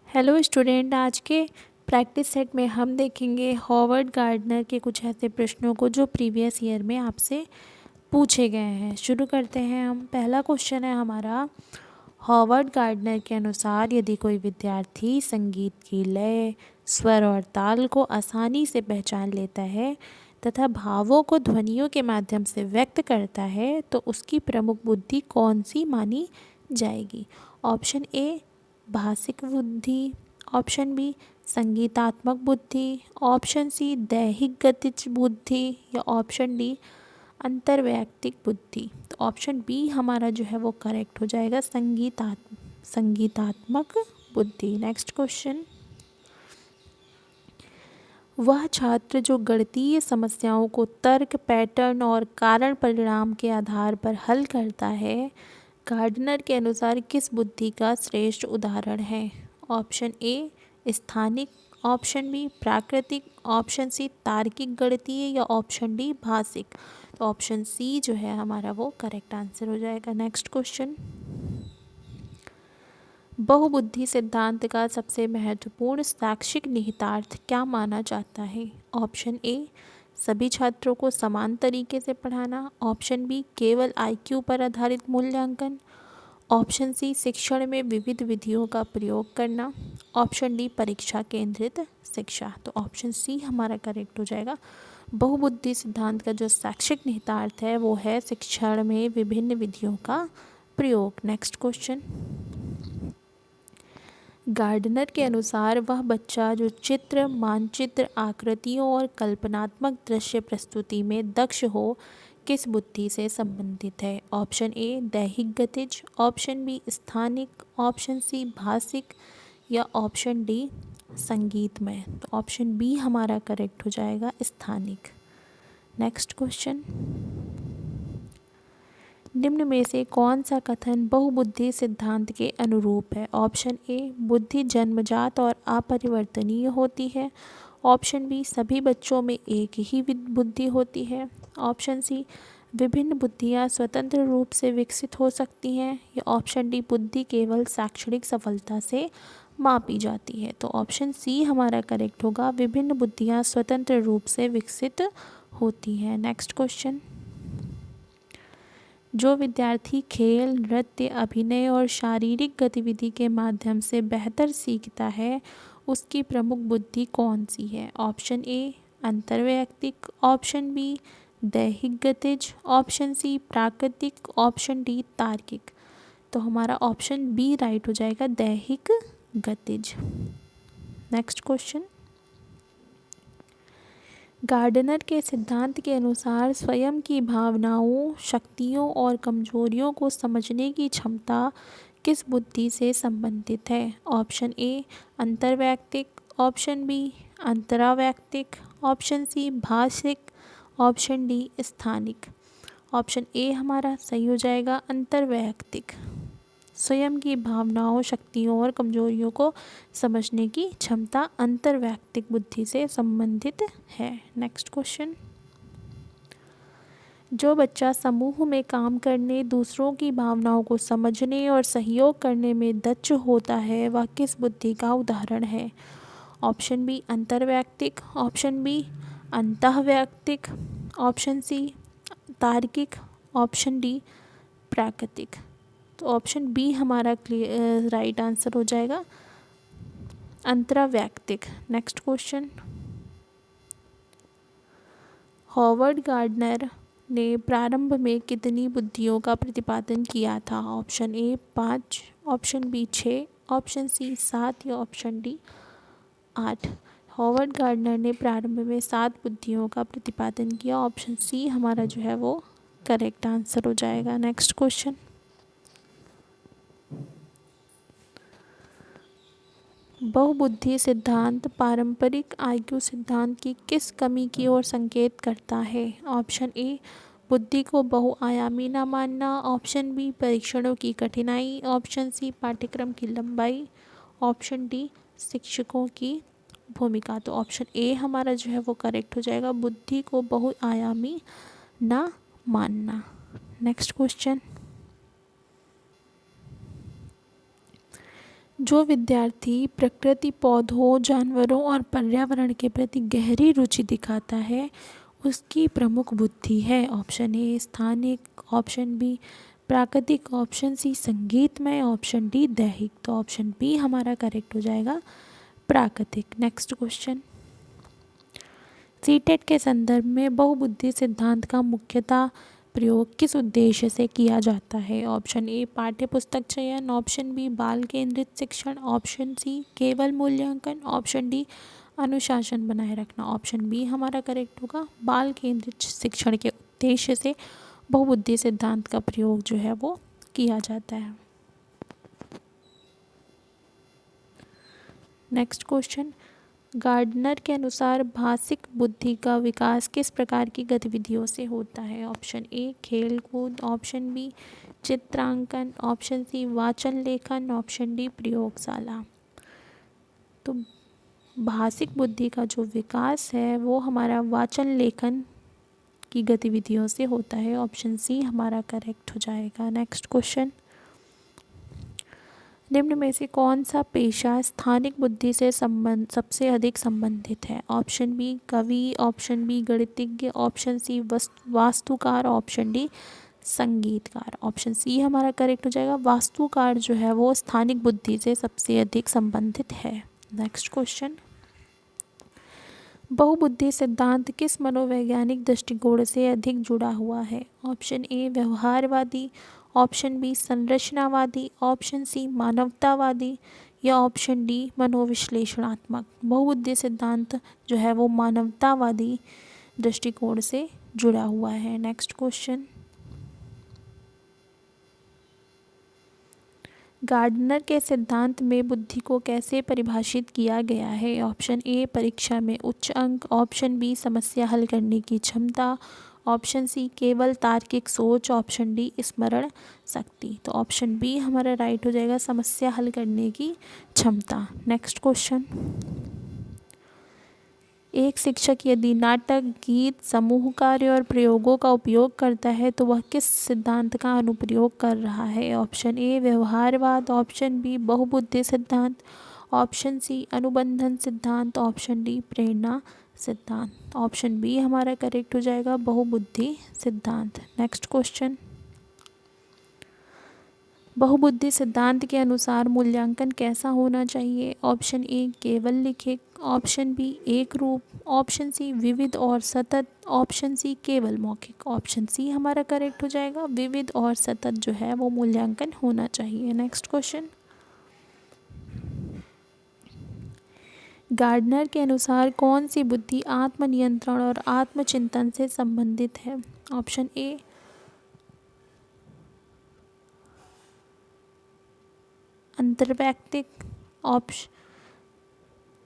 Hello student, आज के practice set में हम देखेंगे हॉवर्ड गार्डनर के कुछ ऐसे प्रश्नों को जो प्रीवियस ईयर में आपसे पूछे गए हैं। शुरू करते हैं हम। पहला क्वेश्चन है हमारा, हॉवर्ड गार्डनर के अनुसार यदि कोई विद्यार्थी संगीत की लय, स्वर और ताल को आसानी से पहचान लेता है तथा भावों को ध्वनियों के माध्यम से व्यक्त करता है तो उसकी प्रमुख बुद्धि कौन सी मानी जाएगी। ऑप्शन ए भाषिक बुद्धि, ऑप्शन बी संगीतात्मक बुद्धि, ऑप्शन सी दैहिक गतिज बुद्धि या ऑप्शन डी अंतर्वैयक्तिक बुद्धि। तो ऑप्शन बी हमारा जो है वो करेक्ट हो जाएगा, संगीतात्मक बुद्धि। नेक्स्ट क्वेश्चन, वह छात्र जो गणितीय समस्याओं को तर्क, पैटर्न और कारण परिणाम के आधार पर हल करता है, गार्डनर के अनुसार किस बुद्धि का श्रेष्ठ उदाहरण है। ऑप्शन ए स्थानिक, ऑप्शन बी प्राकृतिक, ऑप्शन सी तार्किक गणितीय या ऑप्शन डी भाषिक। तो ऑप्शन सी जो है हमारा वो करेक्ट आंसर हो जाएगा। नेक्स्ट क्वेश्चन, बहुबुद्धि सिद्धांत का सबसे महत्वपूर्ण शैक्षिक निहितार्थ क्या माना जाता है। ऑप्शन ए सभी छात्रों को समान तरीके से पढ़ाना, ऑप्शन बी केवल आईक्यू पर आधारित मूल्यांकन, ऑप्शन सी शिक्षण में विविध विधियों का प्रयोग करना, ऑप्शन डी परीक्षा केंद्रित शिक्षा। तो ऑप्शन सी हमारा करेक्ट हो जाएगा। बहुबुद्धि सिद्धांत का जो शैक्षिक निहितार्थ है वो है शिक्षण में विभिन्न विधियों का प्रयोग। नेक्स्ट क्वेश्चन, गार्डनर के अनुसार वह बच्चा जो चित्र, मानचित्र, आकृतियों और कल्पनात्मक दृश्य प्रस्तुति में दक्ष हो किस बुद्धि से संबंधित है। ऑप्शन ए दैहिक गतिज, ऑप्शन बी स्थानिक, ऑप्शन सी भाषिक या ऑप्शन डी संगीतमय। तो ऑप्शन बी हमारा करेक्ट हो जाएगा, स्थानिक। नेक्स्ट क्वेश्चन, निम्न में से कौन सा कथन बहुबुद्धि सिद्धांत के अनुरूप है। ऑप्शन ए बुद्धि जन्मजात और अपरिवर्तनीय होती है, ऑप्शन बी सभी बच्चों में एक ही बुद्धि होती है, ऑप्शन सी विभिन्न बुद्धियां स्वतंत्र रूप से विकसित हो सकती हैं या ऑप्शन डी बुद्धि केवल शैक्षणिक सफलता से मापी जाती है। तो ऑप्शन सी हमारा करेक्ट होगा, विभिन्न बुद्धियां स्वतंत्र रूप से विकसित होती हैं। नेक्स्ट क्वेश्चन, जो विद्यार्थी खेल, नृत्य, अभिनय और शारीरिक गतिविधि के माध्यम से बेहतर सीखता है उसकी प्रमुख बुद्धि कौन सी है। ऑप्शन ए अंतर्वैयक्तिक, ऑप्शन बी दैहिक गतिज, ऑप्शन सी प्राकृतिक, ऑप्शन डी तार्किक। तो हमारा ऑप्शन बी राइट हो जाएगा, दैहिक गतिज। नेक्स्ट क्वेश्चन, गार्डनर के सिद्धांत के अनुसार स्वयं की भावनाओं, शक्तियों और कमजोरियों को समझने की क्षमता किस बुद्धि से संबंधित है। ऑप्शन ए अंतर्वैयक्तिक, ऑप्शन बी अंतरावैयक्तिक, ऑप्शन सी भाषिक, ऑप्शन डी स्थानिक। ऑप्शन ए हमारा सही हो जाएगा, अंतर्वैयक्तिक। स्वयं की भावनाओं, शक्तियों और कमजोरियों को समझने की क्षमता अंतर्वैयक्तिक बुद्धि से संबंधित है। नेक्स्ट क्वेश्चन, जो बच्चा समूह में काम करने, दूसरों की भावनाओं को समझने और सहयोग करने में दक्ष होता है वह किस बुद्धि का उदाहरण है। ऑप्शन बी अंतर्वैयक्तिक, ऑप्शन बी अंतःवैयक्तिक, ऑप्शन सी तार्किक, ऑप्शन डी प्राकृतिक। तो ऑप्शन बी हमारा राइट आंसर हो जाएगा, अंतरावैयक्तिक। नेक्स्ट क्वेश्चन, हॉवर्ड गार्डनर ने प्रारंभ में कितनी बुद्धियों का प्रतिपादन किया था। Option A 5, option B 6, option C 7 या ऑप्शन डी 8। हॉवर्ड गार्डनर ने प्रारंभ में 7 बुद्धियों का प्रतिपादन किया। ऑप्शन सी हमारा जो है वो करेक्ट आंसर हो जाएगा। नेक्स्ट क्वेश्चन, बहुबुद्धि सिद्धांत पारंपरिक आईक्यू सिद्धांत की किस कमी की ओर संकेत करता है। ऑप्शन ए बुद्धि को बहुआयामी न मानना, ऑप्शन बी परीक्षणों की कठिनाई, ऑप्शन सी पाठ्यक्रम की लंबाई, ऑप्शन डी शिक्षकों की भूमिका। तो ऑप्शन ए हमारा जो है वो करेक्ट हो जाएगा, बुद्धि को बहुआयामी न मानना। नेक्स्ट क्वेश्चन, जो विद्यार्थी प्रकृति, पौधों, जानवरों और पर्यावरण के प्रति गहरी रुचि दिखाता है उसकी प्रमुख बुद्धि है। ऑप्शन ए स्थानिक, ऑप्शन बी प्राकृतिक, ऑप्शन सी संगीतमय, ऑप्शन डी दैहिक। तो ऑप्शन बी हमारा करेक्ट हो जाएगा प्राकृतिक। नेक्स्ट क्वेश्चन, सीटेट के संदर्भ में बहुबुद्धि सिद्धांत का मुख्यतः प्रयोग किस उद्देश्य से किया जाता है। ऑप्शन ए पाठ्य पुस्तक चयन, ऑप्शन बी बाल केंद्रित शिक्षण, ऑप्शन सी केवल मूल्यांकन, ऑप्शन डी अनुशासन बनाए रखना। ऑप्शन बी हमारा करेक्ट होगा बाल केंद्रित शिक्षण के उद्देश्य से बहुबुद्धि सिद्धांत का प्रयोग जो है वो किया जाता है। नेक्स्ट क्वेश्चन, गार्डनर के अनुसार भाषिक बुद्धि का विकास किस प्रकार की गतिविधियों से होता है। ऑप्शन ए खेल कूद, ऑप्शन बी चित्रांकन, ऑप्शन सी वाचन लेखन, ऑप्शन डी प्रयोगशाला। तो भाषिक बुद्धि का जो विकास है वो हमारा वाचन लेखन की गतिविधियों से होता है। ऑप्शन सी हमारा करेक्ट हो जाएगा। नेक्स्ट क्वेश्चन, निम्न में से कौन सा पेशा स्थानिक बुद्धि से सबसे अधिक संबंधित है। ऑप्शन बी कवि, ऑप्शन बी गणितज्ञ, ऑप्शन सी वास्तुकार, ऑप्शन डी संगीतकार। ऑप्शन सी हमारा करेक्ट हो जाएगा वास्तुकार जो है वो स्थानिक बुद्धि से सबसे अधिक संबंधित है। नेक्स्ट क्वेश्चन, बहुबुद्धि सिद्धांत किस मनोवैज्ञानिक दृष्टिकोण से अधिक जुड़ा हुआ है। ऑप्शन ए व्यवहारवादी, ऑप्शन बी संरचनावादी, ऑप्शन सी मानवतावादी या ऑप्शन डी मनोविश्लेषणात्मक। बहुबुद्धि सिद्धांत जो है वो मानवतावादी दृष्टिकोण से जुड़ा हुआ है। नेक्स्ट क्वेश्चन, गार्डनर के सिद्धांत में बुद्धि को कैसे परिभाषित किया गया है। ऑप्शन ए परीक्षा में उच्च अंक, ऑप्शन बी समस्या हल करने की क्षमता, ऑप्शन सी केवल तार्किक सोच, ऑप्शन डी स्मरण शक्ति। तो ऑप्शन बी हमारा राइट हो जाएगा समस्या हल करने की क्षमता। नेक्स्ट क्वेश्चन, एक शिक्षक यदि नाटक, गीत, समूह कार्य और प्रयोगों का उपयोग करता है तो वह किस सिद्धांत का अनुप्रयोग कर रहा है। ऑप्शन ए व्यवहारवाद, ऑप्शन बी बहुबुद्धि सिद्धांत, ऑप्शन सी अनुबंधन सिद्धांत, ऑप्शन डी प्रेरणा सिद्धांत। ऑप्शन बी हमारा करेक्ट हो जाएगा बहुबुद्धि सिद्धांत। नेक्स्ट क्वेश्चन, बहुबुद्धि सिद्धांत के अनुसार मूल्यांकन कैसा होना चाहिए। ऑप्शन ए केवल लिखित, ऑप्शन बी एक रूप, ऑप्शन सी विविध और सतत, ऑप्शन सी केवल मौखिक। ऑप्शन सी हमारा करेक्ट हो जाएगा विविध और सतत जो है वो मूल्यांकन होना चाहिए। नेक्स्ट क्वेश्चन, गार्डनर के अनुसार कौन सी बुद्धि आत्मनियंत्रण और आत्मचिंतन से संबंधित है। ऑप्शन ए अंतर्वैयक्तिक,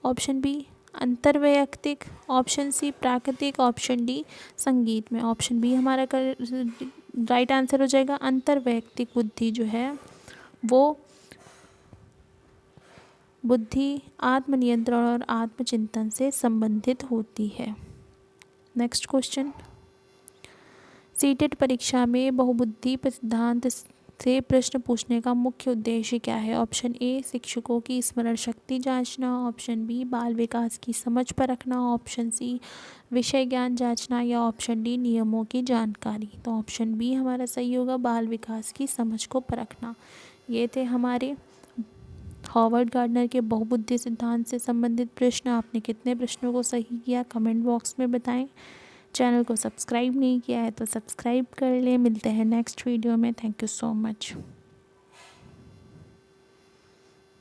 ऑप्शन बी अंतर्वैयक्तिक, ऑप्शन सी प्राकृतिक, ऑप्शन डी संगीत में। ऑप्शन बी हमारा राइट आंसर हो जाएगा अंतर्वैयक्तिक बुद्धि जो है वो बुद्धि आत्मनियंत्रण और आत्मचिंतन से संबंधित होती है। नेक्स्ट क्वेश्चन, सीटेट परीक्षा में बहुबुद्धि सिद्धांत से प्रश्न पूछने का मुख्य उद्देश्य क्या है। ऑप्शन ए शिक्षकों की स्मरण शक्ति जांचना, ऑप्शन बी बाल विकास की समझ परखना, ऑप्शन सी विषय ज्ञान जांचना या ऑप्शन डी नियमों की जानकारी। तो ऑप्शन बी हमारा सही होगा बाल विकास की समझ को परखना। ये थे हमारे हॉवर्ड गार्डनर के बहुबुद्धि सिद्धांत से संबंधित प्रश्न। आपने कितने प्रश्नों को सही किया कमेंट बॉक्स में बताएं। चैनल को सब्सक्राइब नहीं किया है तो सब्सक्राइब कर लें। मिलते हैं नेक्स्ट वीडियो में। Thank you so much.